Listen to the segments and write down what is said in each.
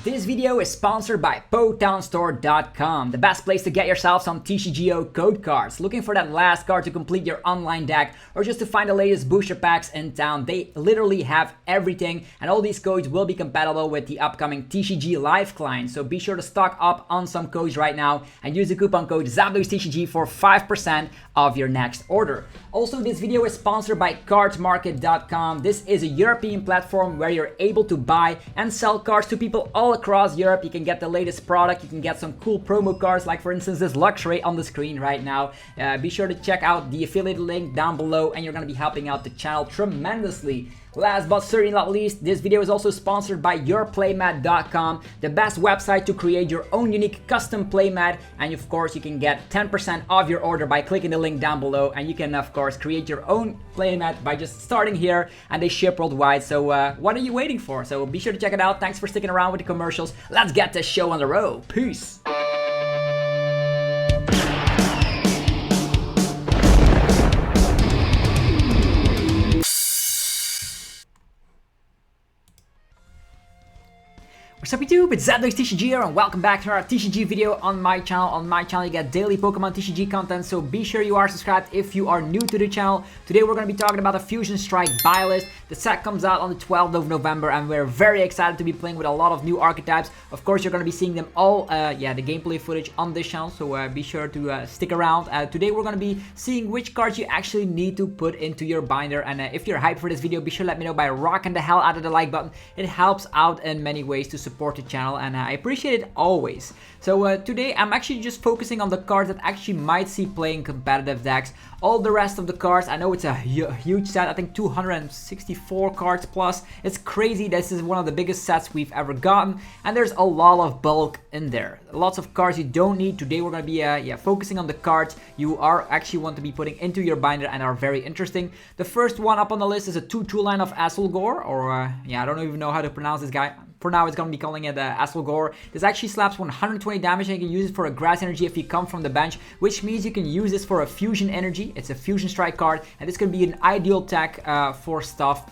This video is sponsored by PotownStore.com, the best place to get yourself some TCGO code cards. Looking for that last card to complete your online deck or just to find the latest booster packs in town, they literally have everything, and all these codes will be compatible with the upcoming TCG Live client. So be sure to stock up on some codes right now and use the coupon code ZapDogsTCG for 5% of your next order. Also, this video is sponsored by CardsMarket.com. This is a European platform where you're able to buy and sell cards to people all across Europe. You can get the latest product, you can get some cool promo cards, like for instance this Luxray on the screen right now. Be sure to check out the affiliate link down below, and you're going to be helping out the channel tremendously. Last but certainly not least, this video is also sponsored by YourPlaymat.com, the best website to create your own unique custom playmat. And of course, you can get 10% off your order by clicking the link down below. And you can, of course, create your own playmat by just starting here, and they ship worldwide. So what are you waiting for? So be sure to check it out. Thanks for sticking around with the commercials. Let's get this show on the road. Peace. What's up YouTube, it's ZapDogsTCG here, and welcome back to our TCG video on my channel. On my channel you get daily Pokemon TCG content, so be sure you are subscribed if you are new to the channel. Today we're going to be talking about the Fusion Strike Buylist. The set comes out on the 12th of November, and we're very excited to be playing with a lot of new archetypes. Of course, you're going to be seeing them all, the gameplay footage on this channel, so be sure to stick around. Today we're going to be seeing which cards you actually need to put into your binder, and if you're hyped for this video, be sure to let me know by rocking the hell out of the like button. It helps out in many ways to support the channel, and I appreciate it always. So today I'm actually just focusing on the cards that actually might see playing competitive decks. All the rest of the cards, I know it's a huge set, I think 264 cards plus. It's crazy. This is one of the biggest sets we've ever gotten, and there's a lot of bulk in there. Lots of cards you don't need. Today we're going to be focusing on the cards you are actually want to be putting into your binder and are very interesting. The first one up on the list is a 2-2 line of Azumarill, or I don't even know how to pronounce this guy. For now, it's going to be calling it Azumarill. This actually slaps 120 damage, and you can use it for a grass energy if you come from the bench, which means you can use this for a fusion energy. It's a fusion strike card, and this can be an ideal tech for stuff.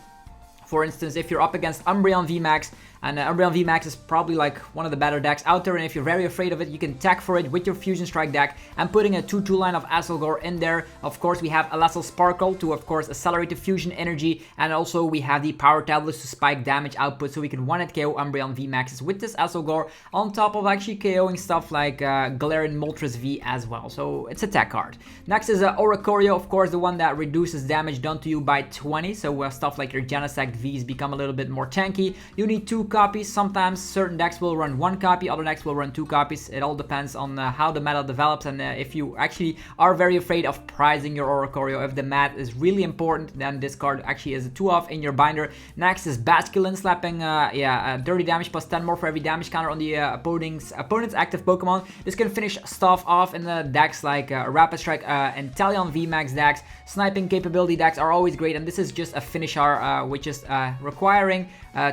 For instance, if you're up against Nrml VMAX, and Nrml VMAX is probably like one of the better decks out there, and if you're very afraid of it, you can tech for it with your Fusion Strike deck and putting a 2-2 line of Azumarill in there. Of course, we have Electro Sparkle to, of course, accelerate the fusion energy, and also we have the Power Tablets to spike damage output, so we can one-hit KO Nrml VMAXs with this Azumarill, on top of actually KOing stuff like Galarian Moltres V as well. So it's a tech card. Next is Oricorio, of course, the one that reduces damage done to you by 20, so stuff like your Genesect Vs become a little bit more tanky. You need 2 copies. Sometimes certain decks will run 1 copy, other decks will run 2 copies. It all depends on how the meta develops, and if you actually are very afraid of prizing your Oricorio, if the mat is really important, then this card actually is a 2-off in your binder. Next is Basculin, slapping 30 damage plus 10 more for every damage counter on the opponent's active Pokemon. This can finish stuff off in the decks like Rapid Strike Inteleon VMAX decks. Sniping capability decks are always great, and this is just a finisher which is requiring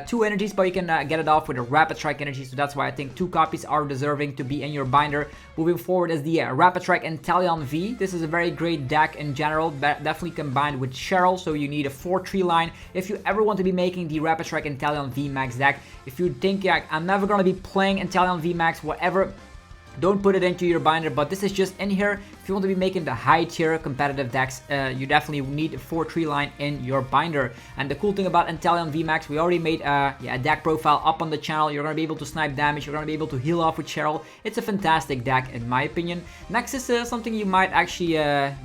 2 energies, but you can get it off with a Rapid Strike energy, so that's why I think 2 copies are deserving to be in your binder. Moving forward is the Rapid Strike Inteleon V. This is a very great deck in general, definitely combined with Cheryl, so you need a 4-3 line if you ever want to be making the Rapid Strike Inteleon VMAX deck. If you think, I'm never going to be playing Inteleon VMAX, whatever, don't put it into your binder, but this is just in here. If you want to be making the high tier competitive decks, you definitely need a 4-3 line in your binder. And the cool thing about Inteleon VMAX, we already made a deck profile up on the channel. You're going to be able to snipe damage, you're going to be able to heal off with Cheryl. It's a fantastic deck in my opinion. Next is something you might actually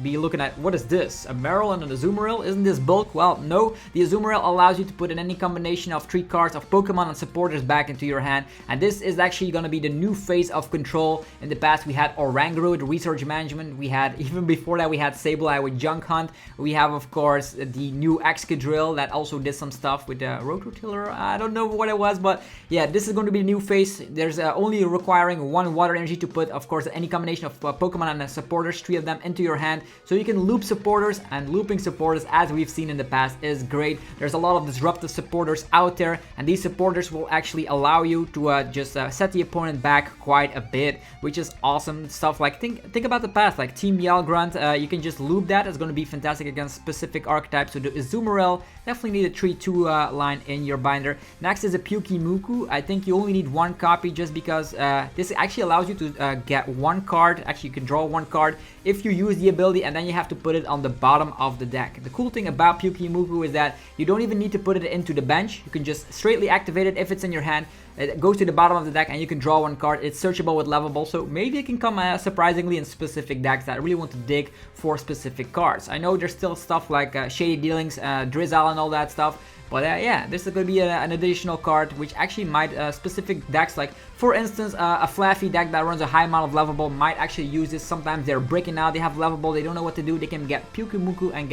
be looking at. What is this? A Meryl and an Azumarill? Isn't this bulk? Well, no. The Azumarill allows you to put in any combination of 3 cards of Pokemon and supporters back into your hand, and this is actually going to be the new phase of control. In the past we had Oranguru with Research Management, we had, even before that, we had Sableye with Junk Hunt. We have, of course, the new Excadrill that also did some stuff with the Rototiller. I don't know what it was, but yeah, this is going to be a new phase. There's only requiring 1 water energy to put, of course, any combination of Pokemon and supporters, 3 of them, into your hand. So you can loop supporters, and looping supporters, as we've seen in the past, is great. There's a lot of disruptive supporters out there, and these supporters will actually allow you to just set the opponent back quite a bit, which is awesome stuff. Like think about the past, like like Team Yell Grunt, you can just loop that. It's going to be fantastic against specific archetypes. So the Azumarill, definitely need a 3-2 line in your binder. Next is a Pyukimuku. I think you only need one copy just because this actually allows you to get one card. Actually, you can draw one card if you use the ability, and then you have to put it on the bottom of the deck. The cool thing about Pyukimuku is that you don't even need to put it into the bench. You can just straightly activate it if it's in your hand. It goes to the bottom of the deck and you can draw one card. It's searchable with Levelable, so maybe it can come surprisingly in specific decks that really want to dig for specific cards. I know there's still stuff like Shady Dealings, Drizzle and all that stuff, but yeah, this is going to be an additional card which actually might specific decks, like for instance a Flaffy deck that runs a high amount of Levelable might actually use this. Sometimes they're breaking out, they have Levelable, they don't know what to do, they can get Pyukimuku and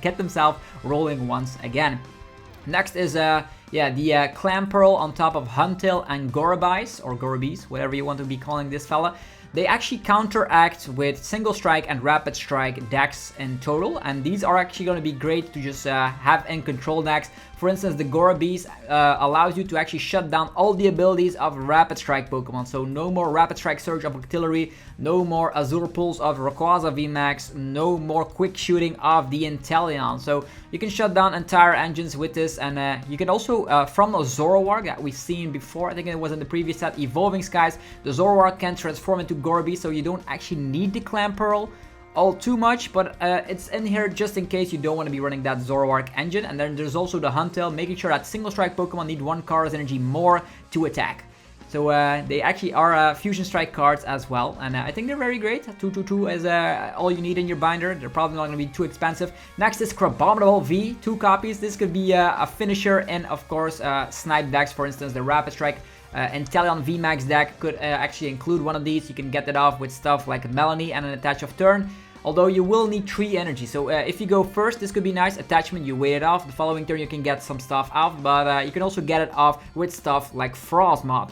get themselves rolling once again. Next is the Clamperl on top of Huntail and Gorobis, or Gorobis, whatever you want to be calling this fella. They actually counteract with Single Strike and Rapid Strike decks in total, and these are actually going to be great to just have in control decks. For instance, the Gorobis allows you to actually shut down all the abilities of Rapid Strike Pokemon. So no more Rapid Strike Surge of Octillery, no more Azure Pulse of Rayquaza VMAX, no more Quick Shooting of the Inteleon. So you can shut down entire engines with this, and you can also, from a Zoroark that we've seen before, I think it was in the previous set, Evolving Skies, the Zoroark can transform into Gorebi, so you don't actually need the Clamperl all too much, but it's in here just in case you don't want to be running that Zoroark engine. And then there's also the Huntail, making sure that Single Strike Pokemon need one Chaos Energy more to attack. So they actually are Fusion Strike cards as well, and I think they're very great. 2/2/2 is all you need in your binder. They're probably not going to be too expensive. Next is Crabominable V, 2 copies. This could be a finisher in, of course, Snipe decks. For instance, the Rapid Strike Inteleon VMAX deck could actually include one of these. You can get it off with stuff like Melanie and an attach of turn. Although you will need 3 energy, so if you go first, this could be nice. Attachment, you wait it off. The following turn you can get some stuff off, but you can also get it off with stuff like Frostmoth.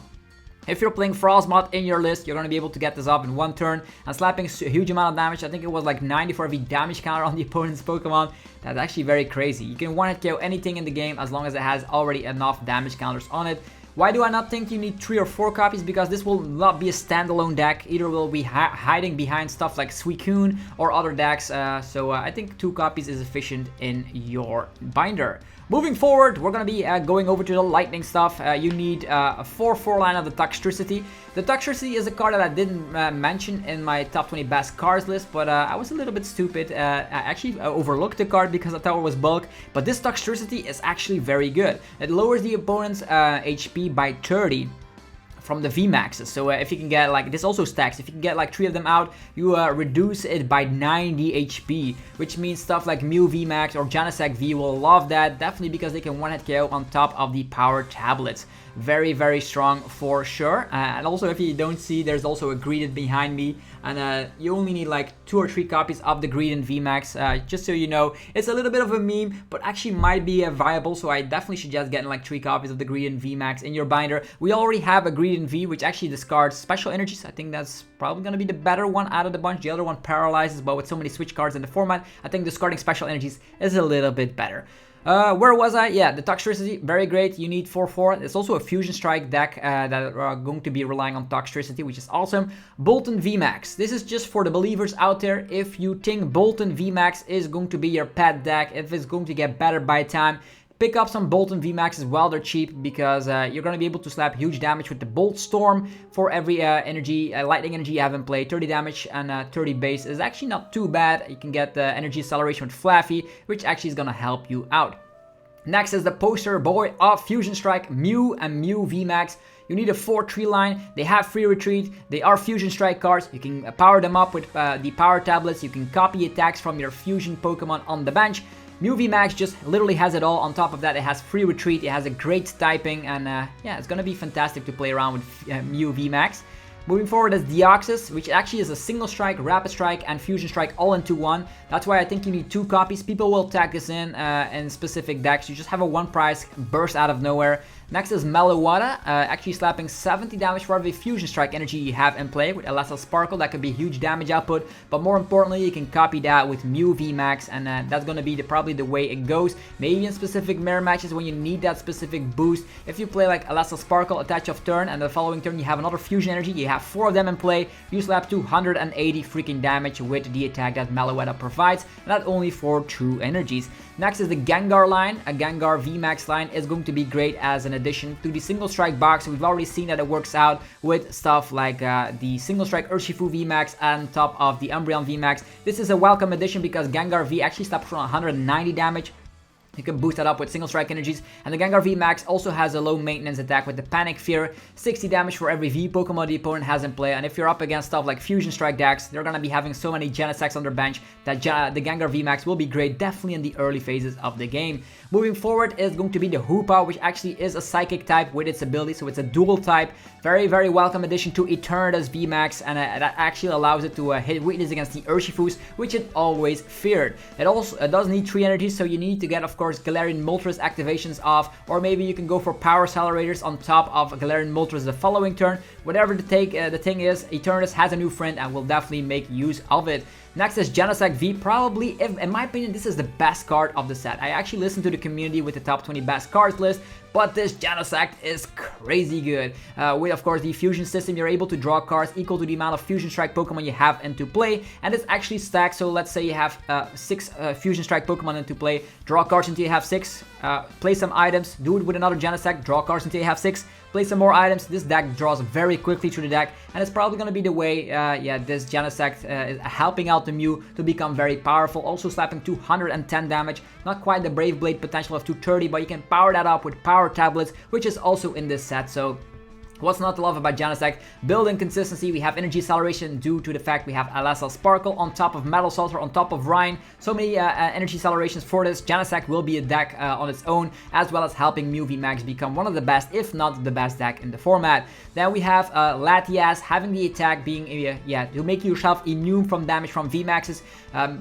If you're playing Frostmoth in your list, you're going to be able to get this up in 1 turn and slapping a huge amount of damage. I think it was like 90 for every damage counter on the opponent's Pokemon. That's actually very crazy. You can one-hit KO anything in the game as long as it has already enough damage counters on it. Why do I not think you need 3 or 4 copies? Because this will not be a standalone deck. Either will be hiding behind stuff like Suicune or other decks. So I think 2 copies is efficient in your binder. Moving forward, we're going to be going over to the lightning stuff. You need a 4/4 line of the Toxtricity. The Toxtricity is a card that I didn't mention in my top 20 best cards list, but I was a little bit stupid. I actually overlooked the card because I thought it was bulk, but this Toxtricity is actually very good. It lowers the opponent's HP by 30. From the VMAXs. So if you can get like, this also stacks, if you can get like 3 of them out, you reduce it by 90 HP, which means stuff like Mew VMAX or Genesect V will love that, definitely because they can one-hit KO on top of the power tablets. Very, very strong for sure. And also, if you don't see, there's also a Greedent behind me, and you only need like 2 or 3 copies of the Greedent VMAX, just so you know. It's a little bit of a meme, but actually might be viable, so I definitely suggest getting like 3 copies of the Greedent VMAX in your binder. We already have a Greedent V, which actually discards special energies. I think that's probably going to be the better one out of the bunch. The other one paralyzes, but with so many switch cards in the format, I think discarding special energies is a little bit better. Where was I? Yeah, the Toxtricity, very great. You need 4/4. There's also a Fusion Strike deck that are going to be relying on Toxtricity, which is awesome. Bolton VMAX. This is just for the believers out there. If you think Bolton VMAX is going to be your pet deck, if it's going to get better by time, pick up some Bolton VMAXs while they're cheap, because you're going to be able to slap huge damage with the Bolt Storm for every lightning energy you have in play. 30 damage and 30 base is actually not too bad. You can get the energy acceleration with Flaffy, which actually is going to help you out. Next is the poster boy of Fusion Strike, Mew and Mew VMAX. You need a 4/3 line. They have free retreat. They are Fusion Strike cards. You can power them up with the power tablets. You can copy attacks from your Fusion Pokemon on the bench. Mew VMAX just literally has it all. On top of that, it has free retreat, it has a great typing, and yeah, it's gonna be fantastic to play around with Mew VMAX. Moving forward is Deoxys, which actually is a Single Strike, Rapid Strike, and Fusion Strike all into one. That's why I think you need 2 copies. People will tag this in specific decks. You just have a 1 price burst out of nowhere. Next is Meloetta, actually slapping 70 damage for every Fusion Strike energy you have in play with Electro Sparkle. That could be huge damage output, but more importantly, you can copy that with Mew VMAX, and that's going to be probably the way it goes. Maybe in specific mirror matches when you need that specific boost. If you play like Electro Sparkle, attach of turn, and the following turn you have another Fusion energy, you have 4 of them in play, you slap 280 freaking damage with the attack that Meloetta provides, and that only for true energies. Next is the Gengar line. A Gengar VMAX line is going to be great as an addition to the single strike box. We've already seen that it works out with stuff like the single strike Urshifu VMAX on top of the Umbreon VMAX. This is a welcome addition because Gengar V actually slaps for 190 damage. You can boost that up with single strike energies, and the Gengar VMAX also has a low maintenance attack with the Panic Fear, 60 damage for every V Pokemon the opponent has in play, and if you're up against stuff like Fusion Strike decks, they're gonna be having so many Genesects on their bench that the Gengar VMAX will be great definitely in the early phases of the game. Moving forward is going to be the Hoopa, which actually is a Psychic type with its ability, so it's a dual type. Very, very welcome addition to Eternatus VMAX, and that actually allows it to hit weakness against the Urshifus, which it always feared. It does need 3 energies, so you need to get, of course, Galarian Moltres activations off, or maybe you can go for Power Accelerators on top of Galarian Moltres the following turn. Whatever the thing is, Eternatus has a new friend and will definitely make use of it. Next is Genesect V. Probably, in my opinion, this is the best card of the set. I actually listened to the community with the top 20 best cards list, but this Genesect is crazy good. With, of course, the fusion system, you're able to draw cards equal to the amount of Fusion Strike Pokemon you have into play, and it's actually stacked. So let's say you have 6 Fusion Strike Pokemon into play, draw cards until you have 6, play some items, do it with another Genesect, draw cards until you have 6, play some more items. This deck draws very quickly through the deck, and it's probably going to be the way, this Genesect is helping out the Mew to become very powerful. Also slapping 210 damage, not quite the Brave Blade potential of 230, but you can power that up with Power Tablets, which is also in this set. So what's not to love about Genesect? Building consistency. We have energy acceleration due to the fact we have Electro Sparkle on top of Metal Saucer, on top of Rhine. So many energy accelerations for this. Genesect will be a deck on its own, as well as helping Mew VMAX become one of the best, if not the best deck in the format. Then we have Latias having the attack being, to make yourself immune from damage from VMAXs.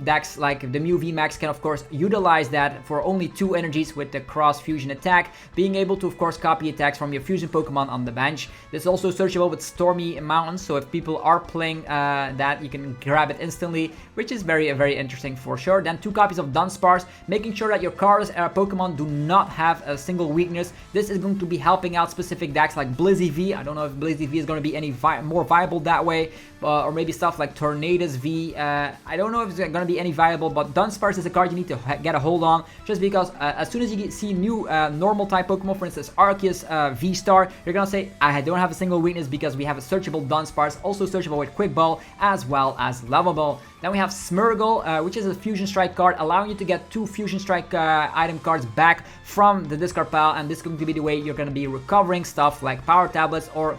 Decks like the Mew VMAX can, of course, utilize that for only 2 energies with the Cross Fusion attack, being able to, of course, copy attacks from your Fusion Pokemon on the bench. This is also searchable with Stormy Mountains, so if people are playing that, you can grab it instantly, which is very, very interesting for sure. Then 2 copies of Dunsparce, making sure that your cards Pokemon do not have a single weakness. This is going to be helping out specific decks like Blizzy V. I don't know if Blizzy V is going to be any more viable that way, or maybe stuff like Tornadus V. I don't know if it's going to be any viable, but Dunsparce is a card you need to get a hold on, just because as soon as you see new normal type Pokemon, for instance Arceus V-Star, you're going to say, I don't have a single weakness because we have a searchable Dunsparce, also searchable with Quick Ball as well as Lovable. Then we have Smeargle, which is a Fusion Strike card, allowing you to get 2 Fusion Strike item cards back from the discard pile, and this is going to be the way you're going to be recovering stuff like Power Tablets, or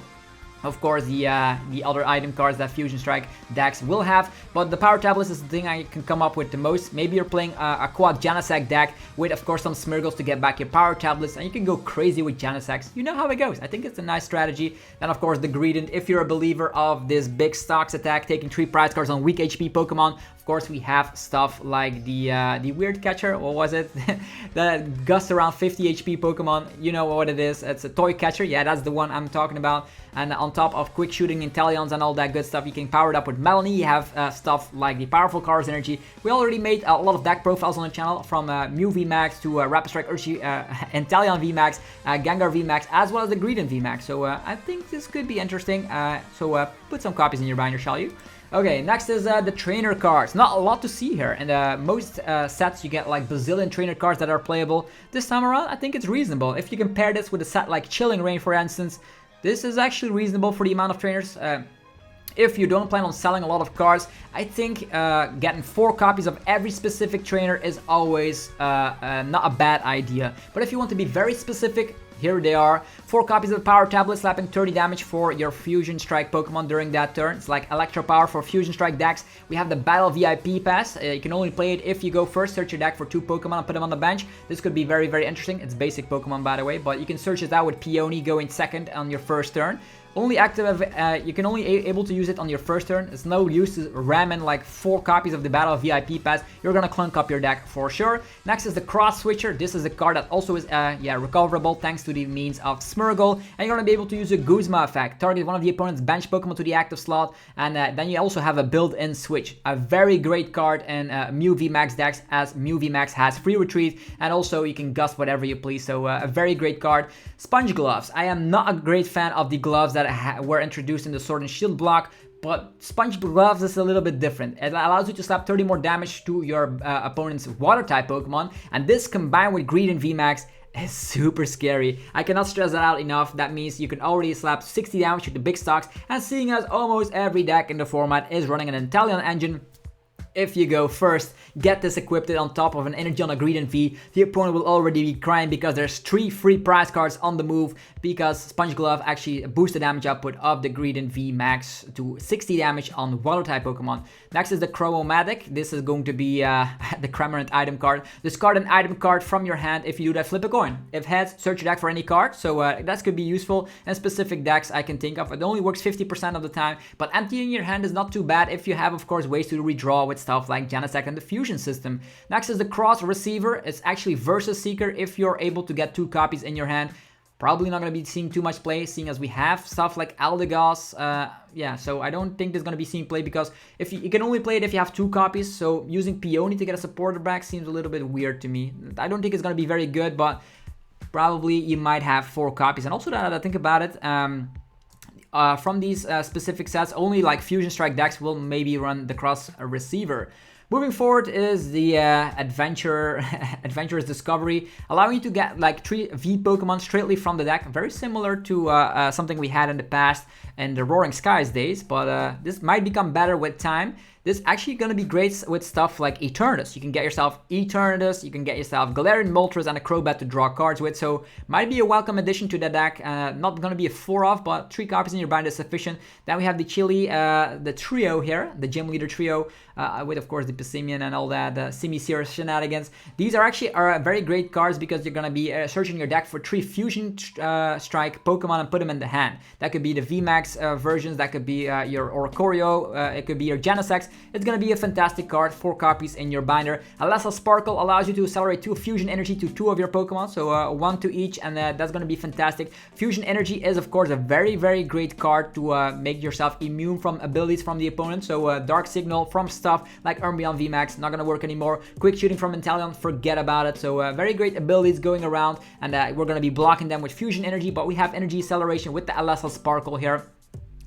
of course the other item cards that Fusion Strike decks will have. But the Power Tablets is the thing I can come up with the most. Maybe you're playing a quad Genesect deck with, of course, some Smeargles to get back your Power Tablets, and you can go crazy with Genesects. You know how it goes. I think it's a nice strategy. Then, of course, the Greedent. If you're a believer of this big stocks attack, taking 3 prize cards on weak HP Pokemon, of course, we have stuff like the Weird Catcher. What was it? The gust around 50 HP Pokemon. You know what it is. It's a Toy Catcher. Yeah, that's the one I'm talking about. And on top of quick shooting Inteleons and all that good stuff, you can power it up with Melanie. You have stuff like the Powerful Cars Energy. We already made a lot of deck profiles on the channel, from Mew VMAX to Rapid Strike Urshi, Inteleon VMAX, Gengar VMAX, as well as the Greedent VMAX. So I think this could be interesting. So put some copies in your binder, shall you? Okay, next is the trainer cards. Not a lot to see here. And most sets you get like bazillion trainer cards that are playable. This time around, I think it's reasonable. If you compare this with a set like Chilling Reign, for instance, this is actually reasonable for the amount of trainers. If you don't plan on selling a lot of cards, I think getting 4 copies of every specific trainer is always not a bad idea. But if you want to be very specific, here they are. 4 copies of Power Tablet, slapping 30 damage for your Fusion Strike Pokemon during that turn. It's like Electro Power for Fusion Strike decks. We have the Battle VIP Pass. You can only play it if you go first, search your deck for 2 Pokemon and put them on the bench. This could be very, very interesting. It's basic Pokemon, by the way, but you can search it out with Peony going second on your first turn. Only active, you can only able to use it on your first turn. It's no use to ram in like 4 copies of the Battle VIP pass. You're gonna clunk up your deck for sure. Next is the Cross Switcher. This is a card that also is recoverable thanks to the means of Smurgle, and you're gonna be able to use a Guzma effect. Target one of the opponent's bench Pokemon to the active slot, and then you also have a built-in switch. A very great card in Mew VMAX decks, as Mew VMAX has free retreat, and also you can gust whatever you please. So a very great card. Sponge Gloves. I am not a great fan of the gloves that were introduced in the Sword and Shield block, but Sponge Gloves is a little bit different. It allows you to slap 30 more damage to your opponent's water type Pokemon, and this combined with Greedent VMAX is super scary. I cannot stress that out enough. That means you can already slap 60 damage with the big stocks, and seeing as almost every deck in the format is running an Inteleon engine, if you go first, get this equipped on top of an Energy on a Greedent V, the opponent will already be crying because there's 3 free prize cards on the move, because Sponge Glove actually boosts the damage output of the Greedent VMAX to 60 damage on water type Pokemon. Next is the Chromatic. This is going to be the Cramorant item card. Discard an item card from your hand. If you do that, flip a coin. If heads, search your deck for any card. So that could be useful in specific decks I can think of. It only works 50% of the time, but emptying your hand is not too bad if you have, of course, ways to redraw with stuff like Genesect and the Fusion system. Next is the Cross Receiver. It's actually Versus Seeker if you're able to get 2 copies in your hand. Probably not going to be seeing too much play, seeing as we have stuff like Eldegoss. Yeah, so I don't think there's going to be seeing play, because if you can only play it if you have 2 copies, so using Peony to get a supporter back seems a little bit weird to me. I don't think it's going to be very good, but probably you might have 4 copies. And also that I think about it, from these specific sets, only like Fusion Strike decks will maybe run the Cross Receiver. Moving forward is the Adventurous Discovery, allowing you to get like 3 V Pokemon straightly from the deck, very similar to something we had in the past in the Roaring Skies days, but this might become better with time. This is actually going to be great with stuff like Eternatus. You can get yourself Eternatus, you can get yourself Galarian Moltres and a Crobat to draw cards with, so might be a welcome addition to the deck. Not going to be a 4-off, but 3 copies in your binder is sufficient. Then we have the Chili, the trio here, the Gym Leader trio, with of course the Pissimian and all that, Simisear shenanigans. These are actually very great cards because you're going to be searching your deck for 3 Fusion Strike Pokemon and put them in the hand. That could be the VMAX versions, that could be your Oricorio, it could be your Genesect. It's going to be a fantastic card, 4 copies in your binder. Alessa Sparkle allows you to accelerate 2 Fusion Energy to 2 of your Pokemon, so 1 to each, and that's going to be fantastic. Fusion Energy is of course a very, very great card to make yourself immune from abilities from the opponent, so Dark Signal from stuff like Nrml VMAX, not going to work anymore. Quick Shooting from Inteleon, forget about it, so very great abilities going around, and we're going to be blocking them with Fusion Energy, but we have Energy Acceleration with the Alessa Sparkle here.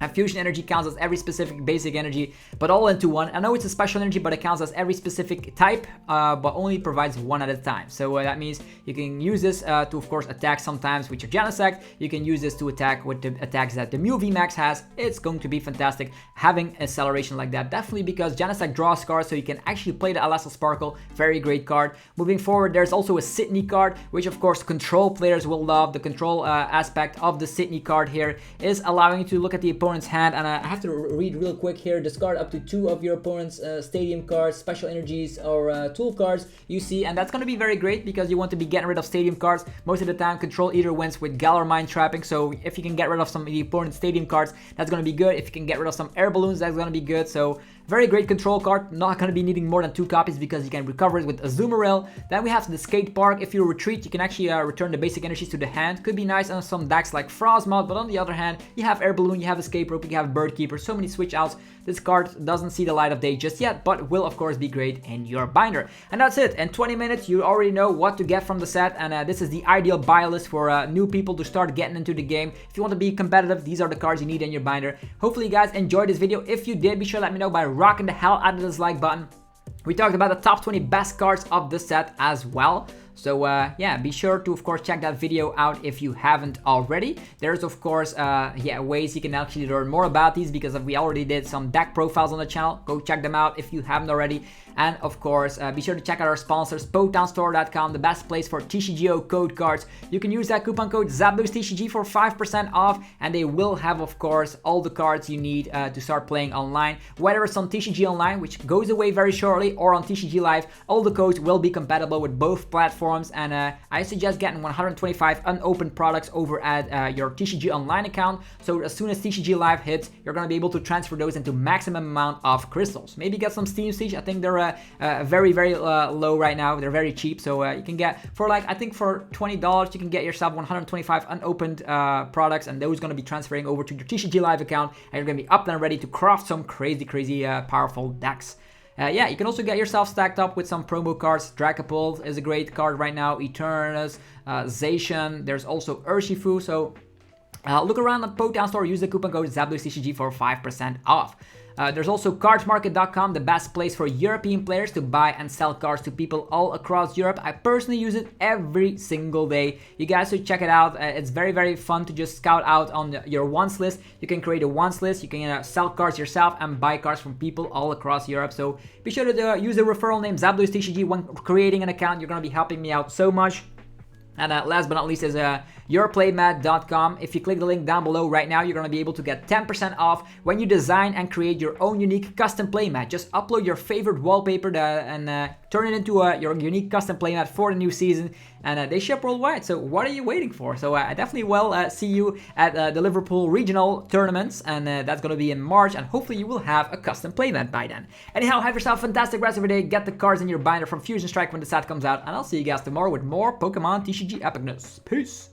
And Fusion Energy counts as every specific basic energy, but all into one. I know it's a special energy, but it counts as every specific type, but only provides 1 at a time. So that means you can use this to, of course, attack sometimes with your Genesect. You can use this to attack with the attacks that the Mew VMAX has. It's going to be fantastic having acceleration like that. Definitely because Genesect draws cards, so you can actually play the Alessa Sparkle. Very great card. Moving forward, there's also a Sydney card, which of course control players will love. The control aspect of the Sydney card here is allowing you to look at the opponent's hand, and I have to read real quick here. Discard up to 2 of your opponent's stadium cards, special energies, or tool cards you see, and that's going to be very great because you want to be getting rid of stadium cards. Most of the time control either wins with Galar Mind Trapping, so if you can get rid of some of the opponent's stadium cards, that's going to be good. If you can get rid of some air balloons, that's going to be good. So very great control card, not going to be needing more than 2 copies because you can recover it with Azumarill. Then we have the Skate Park. If you retreat, you can actually return the basic energies to the hand. Could be nice on some decks like Frostmoth, but on the other hand, you have Air Balloon, you have Escape Rope, you have Bird Keeper, so many switch outs. This card doesn't see the light of day just yet, but will of course be great in your binder. And that's it. In 20 minutes, you already know what to get from the set, and this is the ideal buy list for new people to start getting into the game. If you want to be competitive, these are the cards you need in your binder. Hopefully you guys enjoyed this video. If you did, be sure to let me know by rocking the hell out of this like button. We talked about the top 20 best cards of the set as well. So yeah, be sure to of course check that video out if you haven't already. There's of course yeah, ways you can actually learn more about these because we already did some deck profiles on the channel. Go check them out if you haven't already. And of course, be sure to check out our sponsors, PoketownStore.com, the best place for TCGO code cards. You can use that coupon code ZapBoostTCG for 5% off, and they will have, of course, all the cards you need to start playing online. Whether it's on TCG Online, which goes away very shortly, or on TCG Live, all the codes will be compatible with both platforms. And I suggest getting 125 unopened products over at your TCG Online account. So as soon as TCG Live hits, you're going to be able to transfer those into maximum amount of crystals. Maybe get some Steam Siege. I think they're very, very low right now. They're very cheap. So you can get, for like, I think for $20, you can get yourself 125 unopened products, and those going to be transferring over to your TCG Live account, and you're going to be up and ready to craft some crazy powerful decks. Yeah, you can also get yourself stacked up with some promo cards. Dragapult is a great card right now. Eternus, Zacian. There's also Urshifu. So look around on Poketown Store. Use the coupon code ZapBoostTCG for 5% off. There's also cardsmarket.com, the best place for European players to buy and sell cards to people all across Europe. I personally use it every single day. You guys should check it out. It's very, very fun to just scout out on your wants list. You can create a wants list. You can sell cards yourself and buy cards from people all across Europe. So be sure to use the referral name ZapBoostTCG when creating an account. You're going to be helping me out so much. And last but not least is yourplaymat.com. If you click the link down below right now, you're going to be able to get 10% off when you design and create your own unique custom playmat. Just upload your favorite wallpaper and turn it into your unique custom playmat for the new season. And they ship worldwide, so what are you waiting for? So I definitely will see you at the Liverpool regional tournaments, and that's going to be in March, and hopefully you will have a custom playmat by then. Anyhow, have yourself a fantastic rest of your day. Get the cards in your binder from Fusion Strike when the set comes out, and I'll see you guys tomorrow with more Pokemon TCG epicness. Peace!